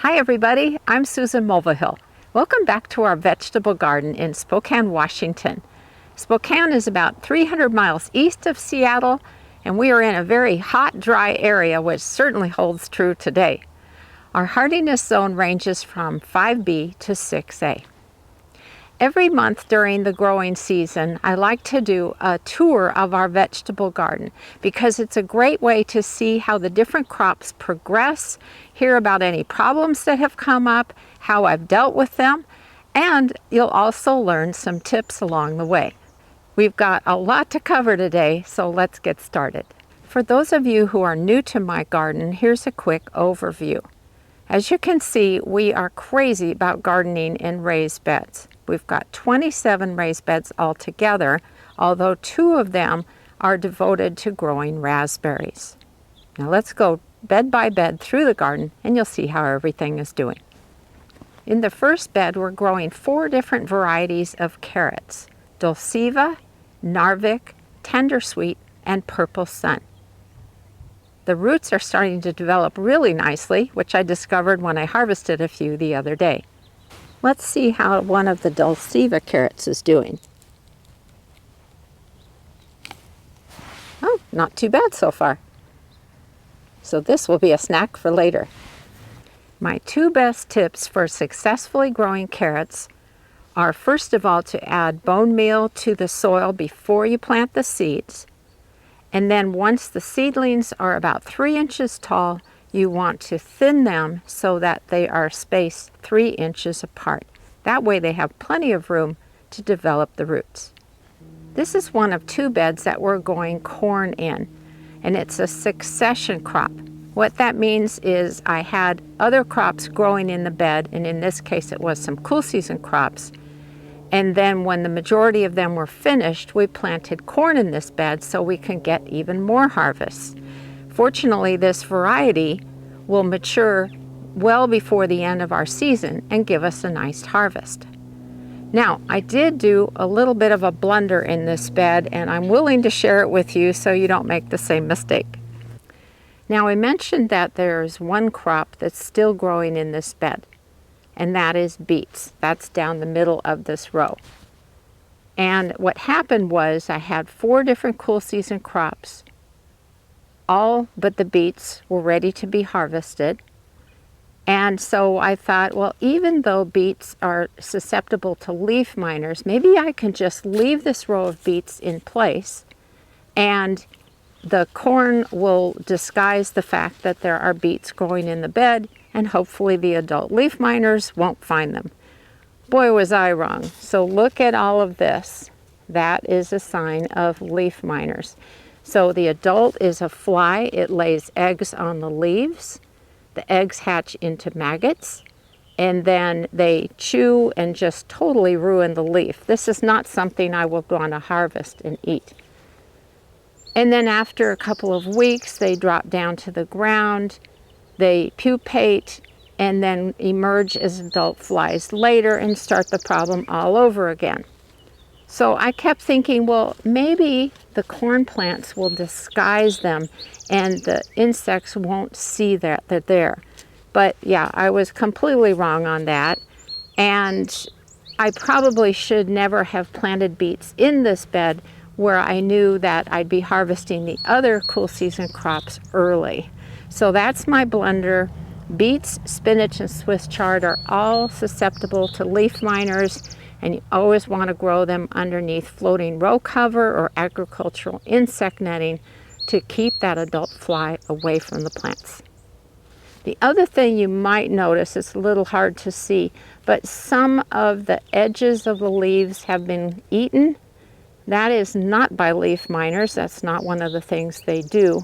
Hi everybody, I'm Susan Mulvihill. Welcome back to our vegetable garden in Spokane, Washington. Spokane is about 300 miles east of Seattle, and we are in a very hot, dry area, which certainly holds true today. Our hardiness zone ranges from 5B to 6A. Every month during the growing season, I like to do a tour of our vegetable garden because it's a great way to see how the different crops progress, hear about any problems that have come up, how I've dealt with them, and you'll also learn some tips along the way. We've got a lot to cover today, so let's get started. For those of you who are new to my garden, here's a quick overview. As you can see, we are crazy about gardening in raised beds. We've got 27 raised beds altogether, although 2 of them are devoted to growing raspberries. Now let's go bed by bed through the garden and you'll see how everything is doing. In the first bed, we're growing 4 different varieties of carrots: Dulciva, Narvik, Tendersweet, and Purple Sun. The roots are starting to develop really nicely, which I discovered when I harvested a few the other day. Let's see how one of the Dulciva carrots is doing. Oh, not too bad so far. So this will be a snack for later. My 2 best tips for successfully growing carrots are, first of all, to add bone meal to the soil before you plant the seeds. And then once the seedlings are about 3 inches tall, you want to thin them so that they are spaced 3 inches apart. That way they have plenty of room to develop the roots. This is one of 2 beds that we're growing corn in, and it's a succession crop. What that means is I had other crops growing in the bed, and in this case it was some cool season crops. And then when the majority of them were finished, we planted corn in this bed so we can get even more harvests. Fortunately, this variety will mature well before the end of our season and give us a nice harvest. Now, I did do a little bit of a blunder in this bed, and I'm willing to share it with you so you don't make the same mistake. Now, I mentioned that there's one crop that's still growing in this bed, and that is beets. That's down the middle of this row. And what happened was I had 4 different cool season crops. All but the beets were ready to be harvested. And so I thought, well, even though beets are susceptible to leaf miners, maybe I can just leave this row of beets in place, and the corn will disguise the fact that there are beets growing in the bed, and hopefully the adult leaf miners won't find them. Boy, was I wrong. So look at all of this. That is a sign of leaf miners. So the adult is a fly. It lays eggs on the leaves. The eggs hatch into maggots, and then they chew and just totally ruin the leaf. This is not something I will want to harvest and eat. And then after a couple of weeks, they drop down to the ground, they pupate, and then emerge as adult flies later and start the problem all over again. So I kept thinking, well, maybe the corn plants will disguise them and the insects won't see that they're there. But yeah, I was completely wrong on that. And I probably should never have planted beets in this bed where I knew that I'd be harvesting the other cool season crops early. So that's my blunder. Beets, spinach, and Swiss chard are all susceptible to leaf miners, and you always want to grow them underneath floating row cover or agricultural insect netting to keep that adult fly away from the plants. The other thing you might notice, it's a little hard to see, but some of the edges of the leaves have been eaten. That is not by leaf miners. That's not one of the things they do.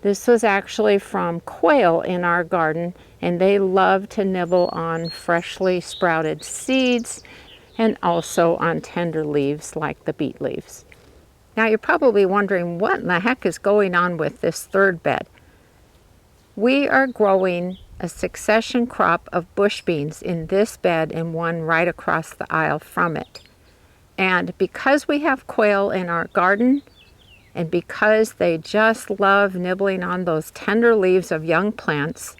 This was actually from quail in our garden, and they love to nibble on freshly sprouted seeds and also on tender leaves like the beet leaves. Now you're probably wondering what in the heck is going on with this third bed. We are growing a succession crop of bush beans in this bed and one right across the aisle from it. And because we have quail in our garden, and because they just love nibbling on those tender leaves of young plants,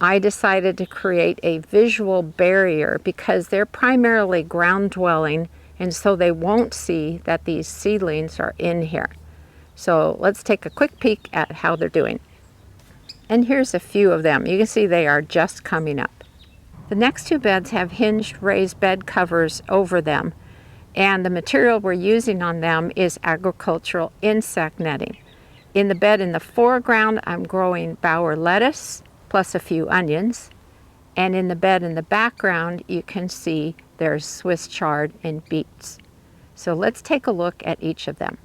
I decided to create a visual barrier because they're primarily ground dwelling, and so they won't see that these seedlings are in here. So let's take a quick peek at how they're doing. And here's a few of them. You can see they are just coming up. The next two beds have hinged raised bed covers over them, and the material we're using on them is agricultural insect netting. In the bed in the foreground, I'm growing bower lettuce plus a few onions. And in the bed in the background, you can see there's Swiss chard and beets. So let's take a look at each of them.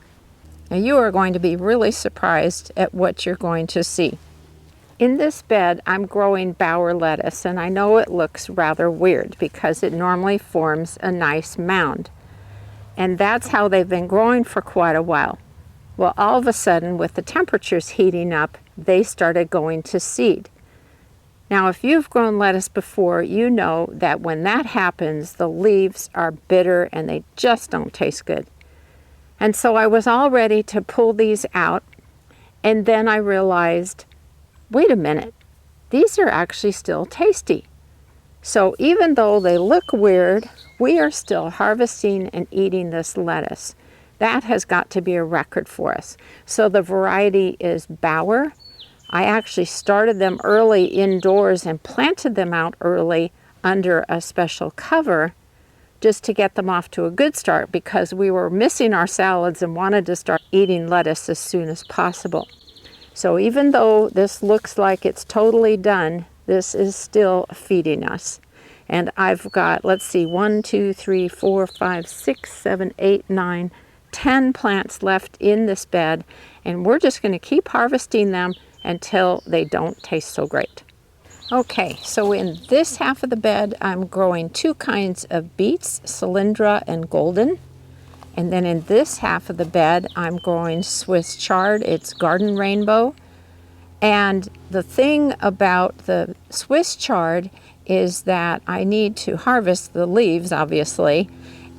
Now you are going to be really surprised at what you're going to see. In this bed, I'm growing bower lettuce, and I know it looks rather weird because it normally forms a nice mound. And that's how they've been growing for quite a while. Well, all of a sudden, with the temperatures heating up, they started going to seed. Now, if you've grown lettuce before, you know that when that happens, the leaves are bitter and they just don't taste good. And so I was all ready to pull these out, and then I realized, wait a minute, these are actually still tasty. So even though they look weird, we are still harvesting and eating this lettuce. That has got to be a record for us. So the variety is bower. I actually started them early indoors and planted them out early under a special cover just to get them off to a good start because we were missing our salads and wanted to start eating lettuce as soon as possible. So even though this looks like it's totally done, this is still feeding us. And I've got, let's see, 1, 2, 3, 4, 5, 6, 7, 8, 9, 10 plants left in this bed, and we're just going to keep harvesting them until they don't taste so great. Okay, so in this half of the bed, I'm growing two kinds of beets, Cylindra and Golden. And then in this half of the bed, I'm growing Swiss chard. It's Garden Rainbow. And the thing about the Swiss chard is that I need to harvest the leaves, obviously,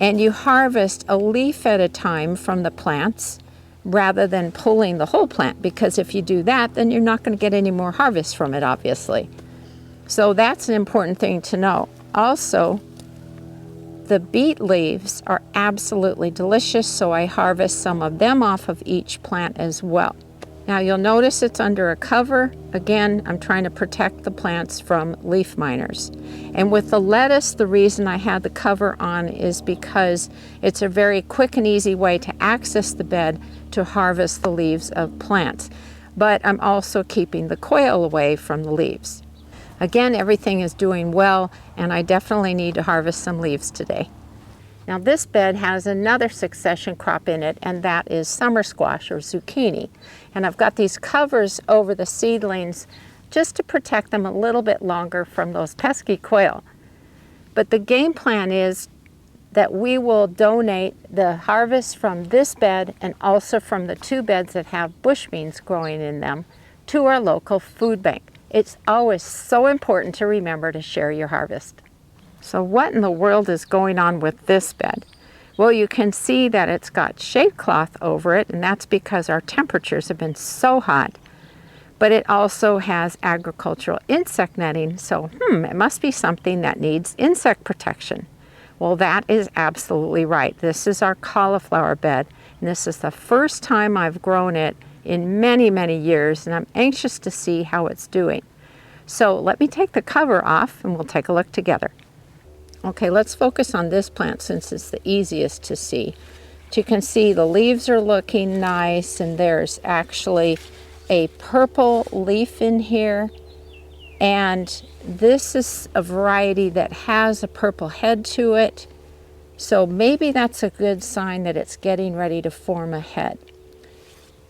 and you harvest a leaf at a time from the plants rather than pulling the whole plant, because if you do that, then you're not going to get any more harvest from it, obviously. So that's an important thing to know. Also, the beet leaves are absolutely delicious, so I harvest some of them off of each plant as well. Now you'll notice it's under a cover. Again, I'm trying to protect the plants from leaf miners. And with the lettuce, the reason I had the cover on is because it's a very quick and easy way to access the bed to harvest the leaves of plants. But I'm also keeping the quail away from the leaves. Again, everything is doing well, and I definitely need to harvest some leaves today. Now this bed has another succession crop in it, and that is summer squash or zucchini. And I've got these covers over the seedlings just to protect them a little bit longer from those pesky quail. But the game plan is that we will donate the harvest from this bed and also from the two beds that have bush beans growing in them to our local food bank. It's always so important to remember to share your harvest. So what in the world is going on with this bed? Well, you can see that it's got shade cloth over it, and that's because our temperatures have been so hot. But it also has agricultural insect netting, so it must be something that needs insect protection. Well, that is absolutely right. This is our cauliflower bed, and this is the first time I've grown it in many, many years, and I'm anxious to see how it's doing. So let me take the cover off, and we'll take a look together. Okay, let's focus on this plant since it's the easiest to see. But you can see the leaves are looking nice, and there's actually a purple leaf in here. And this is a variety that has a purple head to it. So maybe that's a good sign that it's getting ready to form a head.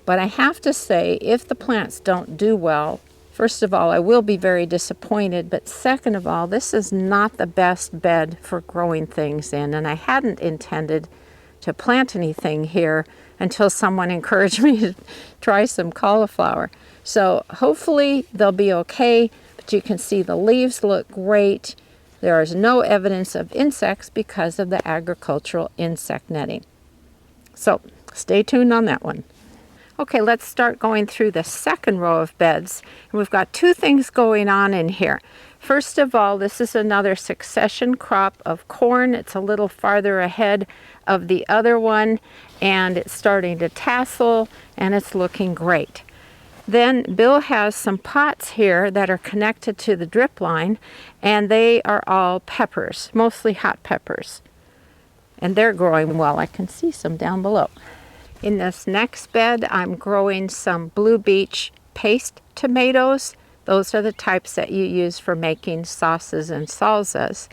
But I have to say, if the plants don't do well, first of all, I will be very disappointed, but second of all, this is not the best bed for growing things in, and I hadn't intended to plant anything here until someone encouraged me to try some cauliflower. So hopefully they'll be okay, but you can see the leaves look great. There is no evidence of insects because of the agricultural insect netting. So stay tuned on that one. Okay, let's start going through the second row of beds. And we've got two things going on in here. First of all, this is another succession crop of corn. It's a little farther ahead of the other one, and it's starting to tassel, and it's looking great. Then Bill has some pots here that are connected to the drip line, and they are all peppers, mostly hot peppers. And they're growing well. I can see some down below. In this next bed, I'm growing some Blue Beach paste tomatoes. Those are the types that you use for making sauces and salsas.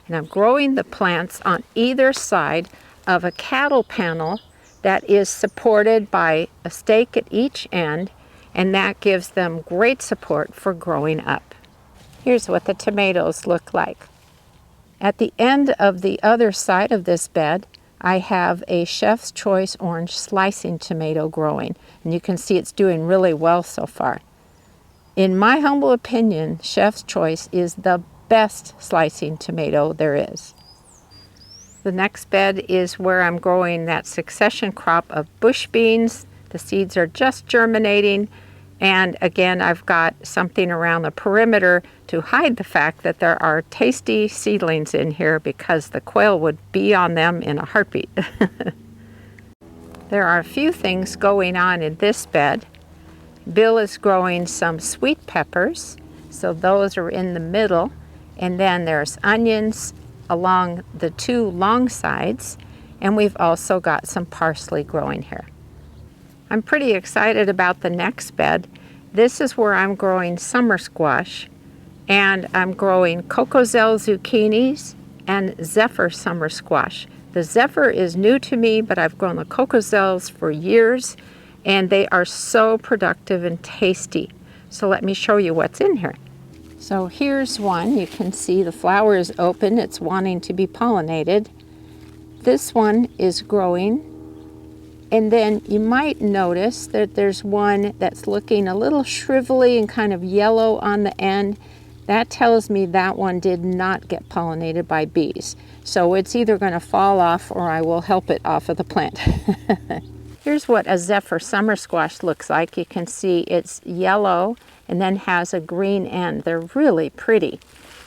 And I'm growing the plants on either side of a cattle panel that is supported by a stake at each end, and that gives them great support for growing up. Here's what the tomatoes look like. At the end of the other side of this bed, I have a Chef's Choice orange slicing tomato growing, and you can see it's doing really well so far. In my humble opinion, Chef's Choice is the best slicing tomato there is. The next bed is where I'm growing that succession crop of bush beans. The seeds are just germinating, and again, I've got something around the perimeter to hide the fact that there are tasty seedlings in here because the quail would be on them in a heartbeat. There are a few things going on in this bed. Bill is growing some sweet peppers, so those are in the middle, and then there's onions along the two long sides, and we've also got some parsley growing here. I'm pretty excited about the next bed. This is where I'm growing summer squash, and I'm growing Cocozelle zucchinis and Zephyr summer squash. The Zephyr is new to me, but I've grown the Cocozelles for years, and they are so productive and tasty. So let me show you what's in here. So here's one. You can see the flower is open. It's wanting to be pollinated. This one is growing. And then you might notice that there's one that's looking a little shrivelly and kind of yellow on the end. That tells me that one did not get pollinated by bees. So it's either going to fall off or I will help it off of the plant. Here's what a Zephyr summer squash looks like. You can see it's yellow and then has a green end. They're really pretty.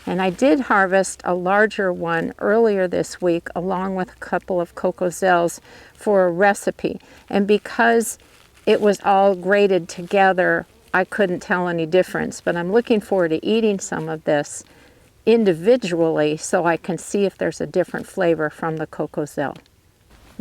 And I did harvest a larger one earlier this week along with a couple of Cocozelles for a recipe. And because it was all grated together, I couldn't tell any difference. But I'm looking forward to eating some of this individually so I can see if there's a different flavor from the Cocozelle.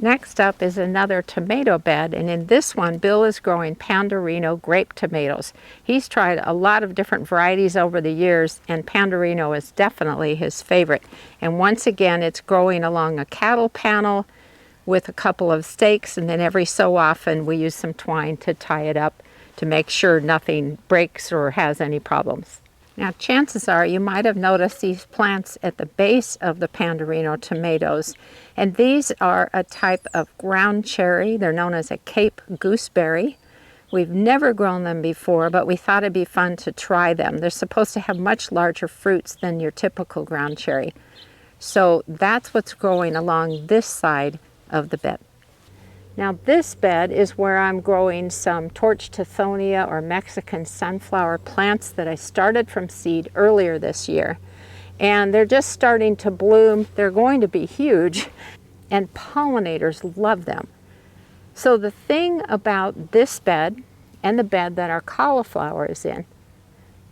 Next up is another tomato bed, and in this one, Bill is growing Pandorino grape tomatoes. He's tried a lot of different varieties over the years, and Pandorino is definitely his favorite. And once again, it's growing along a cattle panel with a couple of stakes, and then every so often we use some twine to tie it up to make sure nothing breaks or has any problems. Now, chances are you might have noticed these plants at the base of the Pandorino tomatoes, and these are a type of ground cherry. They're known as a Cape gooseberry. We've never grown them before, but we thought it'd be fun to try them. They're supposed to have much larger fruits than your typical ground cherry. So that's what's growing along this side of the bed. Now this bed is where I'm growing some Torch Tithonia or Mexican sunflower plants that I started from seed earlier this year. And they're just starting to bloom. They're going to be huge, and pollinators love them. So the thing about this bed and the bed that our cauliflower is in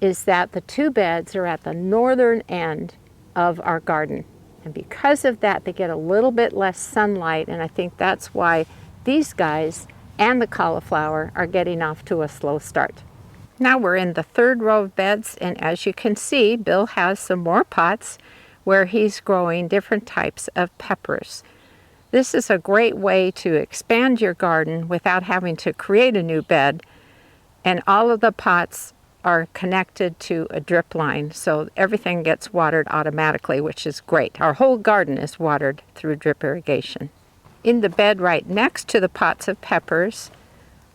is that the two beds are at the northern end of our garden. And because of that, they get a little bit less sunlight, and I think that's why these guys and the cauliflower are getting off to a slow start. Now we're in the third row of beds, and as you can see, Bill has some more pots where he's growing different types of peppers. This is a great way to expand your garden without having to create a new bed, and all of the pots are connected to a drip line, so everything gets watered automatically, which is great. Our whole garden is watered through drip irrigation. In the bed right next to the pots of peppers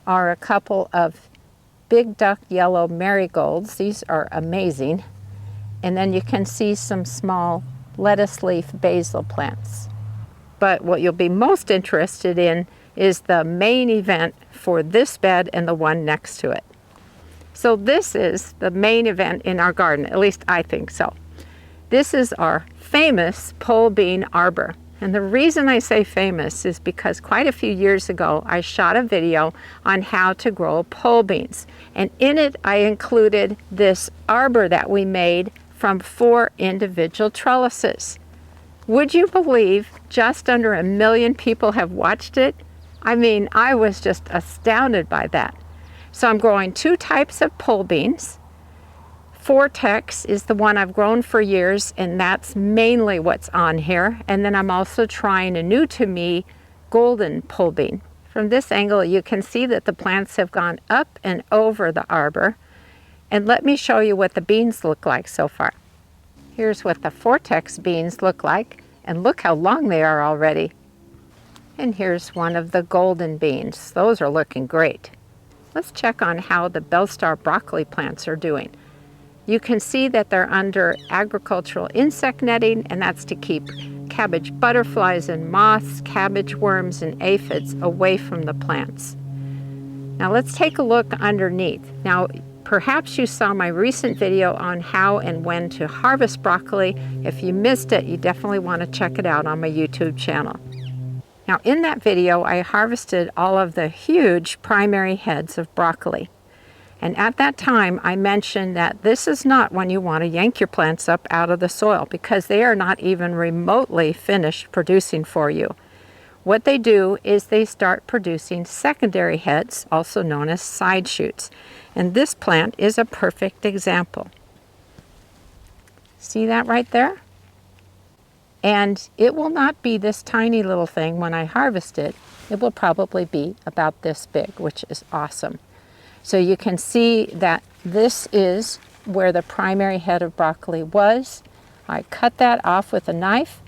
are a couple of big duck yellow marigolds. These are amazing. And then you can see some small lettuce leaf basil plants. But what you'll be most interested in is the main event for this bed and the one next to it. So this is the main event in our garden, at least I think so. This is our famous pole bean arbor. And the reason I say famous is because quite a few years ago, I shot a video on how to grow pole beans. And in it, I included this arbor that we made from 4 individual trellises. Would you believe just under 1 million people have watched it? I mean, I was just astounded by that. So I'm growing 2 types of pole beans. Vortex is the one I've grown for years, and that's mainly what's on here. And then I'm also trying a new to me golden pole bean. From this angle, you can see that the plants have gone up and over the arbor. And let me show you what the beans look like so far. Here's what the Vortex beans look like, and look how long they are already. And here's one of the golden beans. Those are looking great. Let's check on how the Bellstar broccoli plants are doing. You can see that they're under agricultural insect netting, and that's to keep cabbage butterflies and moths, cabbage worms, and aphids away from the plants. Now let's take a look underneath. Now, perhaps you saw my recent video on how and when to harvest broccoli. If you missed it, you definitely want to check it out on my YouTube channel. Now, in that video, I harvested all of the huge primary heads of broccoli. And at that time, I mentioned that this is not when you want to yank your plants up out of the soil, because they are not even remotely finished producing for you. What they do is they start producing secondary heads, also known as side shoots. And this plant is a perfect example. See that right there? And it will not be this tiny little thing when I harvest it. It will probably be about this big, which is awesome. So you can see that this is where the primary head of broccoli was. I cut that off with a knife,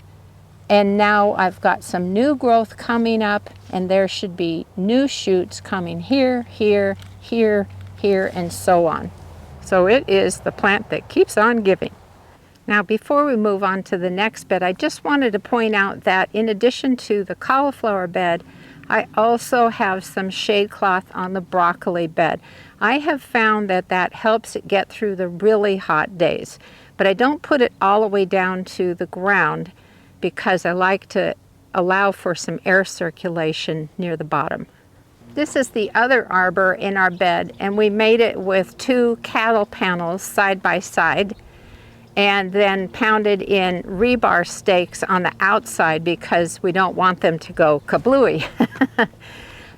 and now I've got some new growth coming up, and there should be new shoots coming here, here, here, here, and so on. So it is the plant that keeps on giving. Now, before we move on to the next bed, I just wanted to point out that in addition to the cauliflower bed, I also have some shade cloth on the broccoli bed. I have found that that helps it get through the really hot days, but I don't put it all the way down to the ground because I like to allow for some air circulation near the bottom. This is the other arbor in our bed, and we made it with 2 cattle panels side by side, and then pounded in rebar stakes on the outside because we don't want them to go kablooey.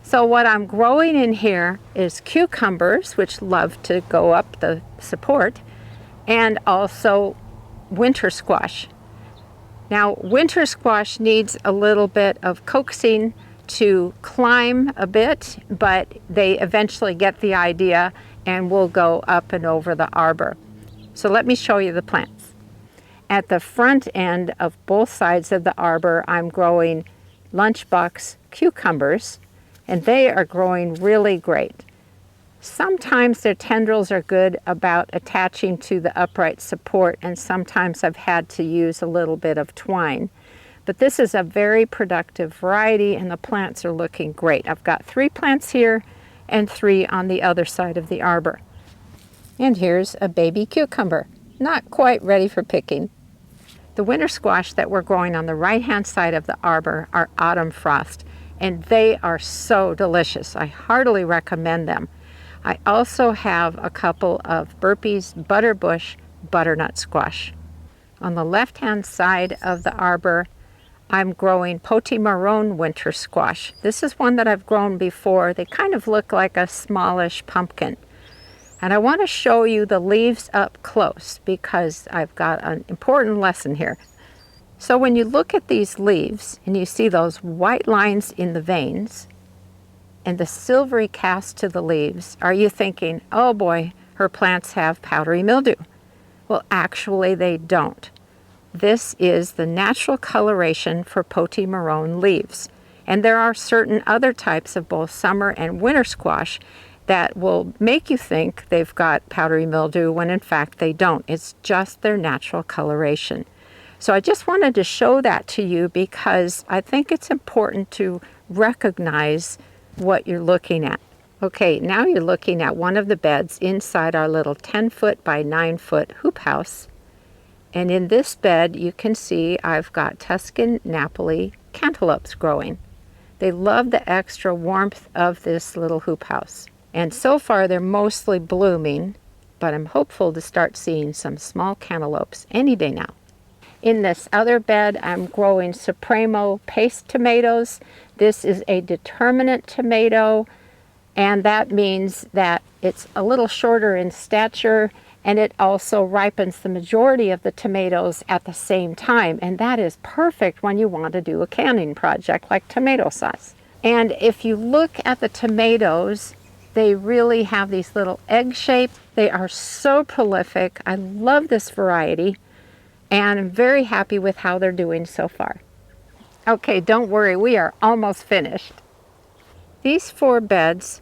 So what I'm growing in here is cucumbers, which love to go up the support, and also winter squash. Now, winter squash needs a little bit of coaxing to climb a bit, but they eventually get the idea and will go up and over the arbor. So let me show you the plants. At the front end of both sides of the arbor, I'm growing lunchbox cucumbers, and they are growing really great. Sometimes their tendrils are good about attaching to the upright support, and sometimes I've had to use a little bit of twine. But this is a very productive variety, and the plants are looking great. I've got 3 plants here and 3 on the other side of the arbor. And here's a baby cucumber, not quite ready for picking. The winter squash that we're growing on the right-hand side of the arbor are autumn frost, and they are so delicious. I heartily recommend them. I also have a couple of Burpee's butterbush butternut squash. On the left-hand side of the arbor, I'm growing potimarron winter squash. This is one that I've grown before. They kind of look like a smallish pumpkin. And I want to show you the leaves up close because I've got an important lesson here. So when you look at these leaves and you see those white lines in the veins and the silvery cast to the leaves, are you thinking, oh boy, her plants have powdery mildew? Well, actually they don't. This is the natural coloration for potimarron leaves. And there are certain other types of both summer and winter squash that will make you think they've got powdery mildew when in fact they don't. It's just their natural coloration. So I just wanted to show that to you because I think it's important to recognize what you're looking at. Okay, now you're looking at one of the beds inside our little 10-foot by 9-foot hoop house. And in this bed, you can see I've got Tuscan Napoli cantaloupes growing. They love the extra warmth of this little hoop house. And so far, they're mostly blooming, but I'm hopeful to start seeing some small cantaloupes any day now. In this other bed, I'm growing Supremo paste tomatoes. This is a determinate tomato, and that means that it's a little shorter in stature, and it also ripens the majority of the tomatoes at the same time, and that is perfect when you want to do a canning project like tomato sauce. And if you look at the tomatoes, they really have these little egg shapes. They are so prolific. I love this variety, and I'm very happy with how they're doing so far. Okay, don't worry, we are almost finished. These 4 beds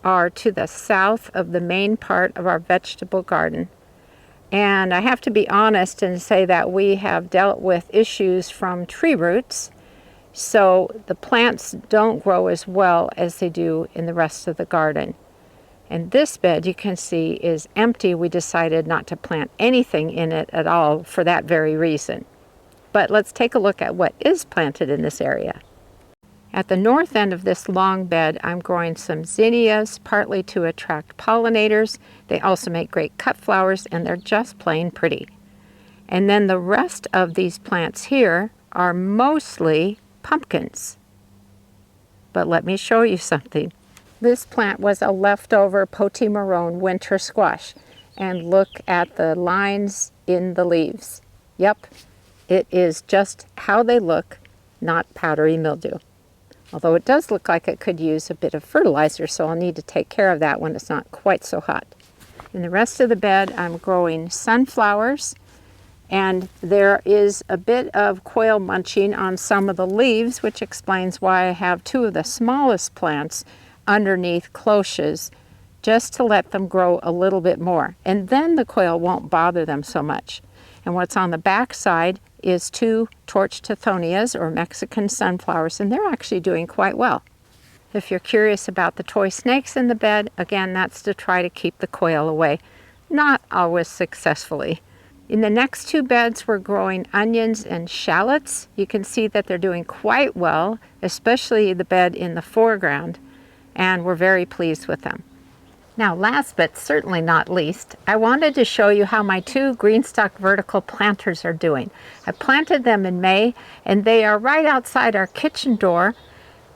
are to the south of the main part of our vegetable garden. And I have to be honest and say that we have dealt with issues from tree roots, so the plants don't grow as well as they do in the rest of the garden. And this bed, you can see, is empty. We decided not to plant anything in it at all for that very reason. But let's take a look at what is planted in this area. At the north end of this long bed, I'm growing some zinnias, partly to attract pollinators. They also make great cut flowers, and they're just plain pretty. And then the rest of these plants here are mostly pumpkins. But let me show you something. This plant was a leftover potimarron winter squash, and look at the lines in the leaves. Yep, it is just how they look, not powdery mildew. Although it does look like it could use a bit of fertilizer, so I'll need to take care of that when it's not quite so hot. In the rest of the bed, I'm growing sunflowers, and there is a bit of quail munching on some of the leaves, which explains why I have 2 of the smallest plants underneath cloches, just to let them grow a little bit more. And then the quail won't bother them so much. And what's on the back side is 2 torch tithonias, or Mexican sunflowers, and they're actually doing quite well. If you're curious about the toy snakes in the bed, again, that's to try to keep the quail away. Not always successfully. In the next 2 beds, we're growing onions and shallots. You can see that they're doing quite well, especially the bed in the foreground, and we're very pleased with them. Now, last but certainly not least, I wanted to show you how my 2 greenstock vertical planters are doing. I planted them in May, and they are right outside our kitchen door,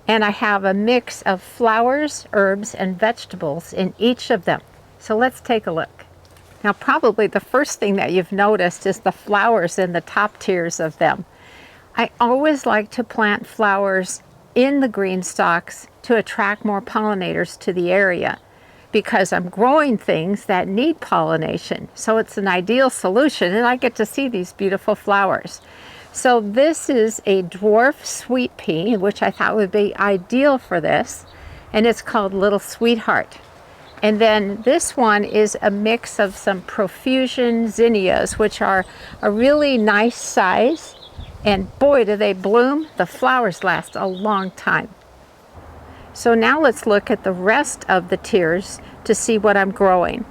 and I have a mix of flowers, herbs, and vegetables in each of them. So let's take a look. Now, probably the first thing that you've noticed is the flowers in the top tiers of them. I always like to plant flowers in the green stalks to attract more pollinators to the area, because I'm growing things that need pollination. So it's an ideal solution, and I get to see these beautiful flowers. So this is a dwarf sweet pea, which I thought would be ideal for this, and it's called Little Sweetheart. And then this one is a mix of some profusion zinnias, which are a really nice size, and boy, do they bloom. The flowers last a long time. So now let's look at the rest of the tiers to see what I'm growing.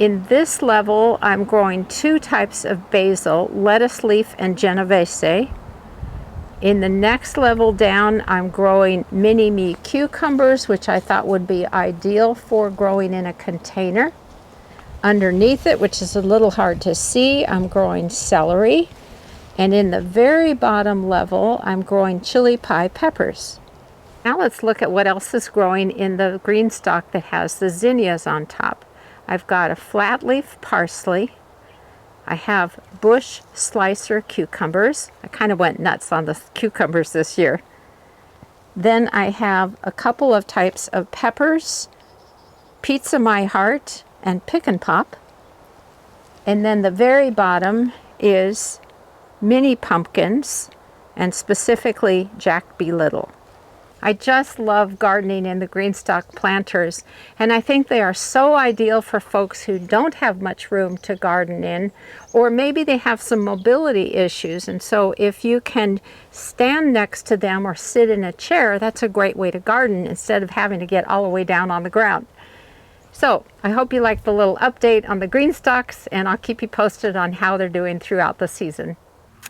In this level, I'm growing 2 types of basil, lettuce leaf and genovese. In the next level down, I'm growing mini-me cucumbers, which I thought would be ideal for growing in a container. Underneath it, which is a little hard to see, I'm growing celery. And in the very bottom level, I'm growing chili pie peppers. Now let's look at what else is growing in the green stalk that has the zinnias on top. I've got a flat leaf parsley. I have bush slicer cucumbers. I kind of went nuts on the cucumbers this year. Then I have a couple of types of peppers, Pizza My Heart and Pick and Pop. And then the very bottom is mini pumpkins, and specifically Jack Be Little. I just love gardening in the green stock planters, and I think they are so ideal for folks who don't have much room to garden in, or maybe they have some mobility issues, and so if you can stand next to them or sit in a chair, that's a great way to garden instead of having to get all the way down on the ground. So I hope you like the little update on the green stalks, and I'll keep you posted on how they're doing throughout the season.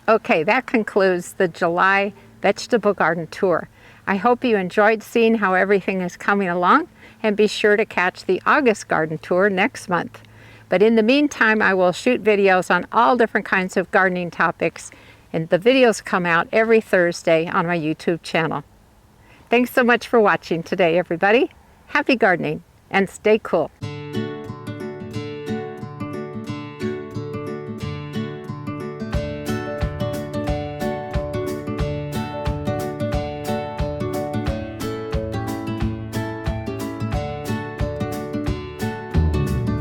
Okay, that concludes the July vegetable garden tour. I hope you enjoyed seeing how everything is coming along, and be sure to catch the August garden tour next month. But in the meantime, I will shoot videos on all different kinds of gardening topics, and the videos come out every Thursday on my YouTube channel. Thanks so much for watching today, everybody. Happy gardening, and stay cool.